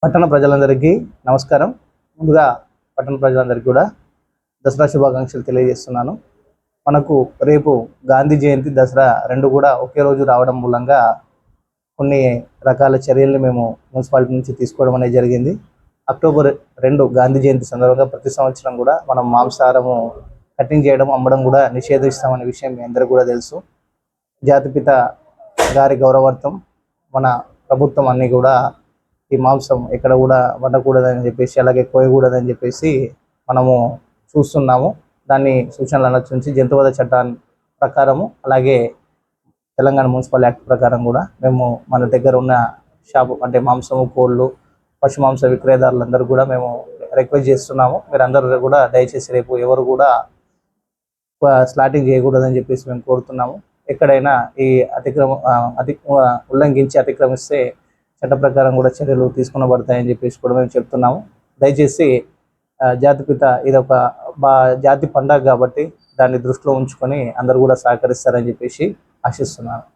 పట్టణ ప్రజలందరికీ నమస్కారం. ముందుగా పట్టణ ప్రజలందరికీ కూడా దసరా శుభాకాంక్షలు తెలియజేస్తున్నాను. మనకు రేపు గాంధీ జయంతి, దసరా రెండు కూడా ఒకే రోజు రావడం మూలంగా కొన్ని రకాల చర్యల్ని మేము మున్సిపాలిటీ నుంచి తీసుకోవడం అనేది జరిగింది. అక్టోబర్ 2 గాంధీ జయంతి సందర్భంగా ప్రతి సంవత్సరం కూడా మనం మాంసాహారము కటింగ్ చేయడం, అమ్మడం కూడా నిషేధిస్తామనే విషయం మీ అందరికీ కూడా తెలుసు. జాతిపిత గారి గౌరవార్థం మన ప్రభుత్వం అన్నీ కూడా ఈ మాంసం ఎక్కడ కూడా వండకూడదని చెప్పేసి, అలాగే కోయకూడదని చెప్పేసి మనము చూస్తున్నాము. దాన్ని సూచనలు అనుసరించి జంతువధ చట్టాన్ని ప్రకారము, అలాగే తెలంగాణ మున్సిపల్ యాక్ట్ ప్రకారం కూడా మేము మన దగ్గర ఉన్న షాపు అంటే మాంసము, కోళ్ళు, పశు మాంస విక్రయదారులందరూ కూడా మేము రిక్వెస్ట్ చేస్తున్నాము. మీరందరూ కూడా దయచేసి రేపు ఎవరు కూడా స్లాటింగ్ చేయకూడదని చెప్పేసి మేము కోరుతున్నాము. ఎక్కడైనా ఈ ఉల్లంఘించి అతిక్రమిస్తే చట్ట ప్రకారం కూడా చర్యలు తీసుకునబడతాయని చెప్పేసి కూడా మేము చెప్తున్నాము. దయచేసి జాతిపిత ఇదొక జాతి పండగ కాబట్టి దాన్ని దృష్టిలో ఉంచుకొని అందరూ కూడా సహకరిస్తారని చెప్పేసి ఆశిస్తున్నాను.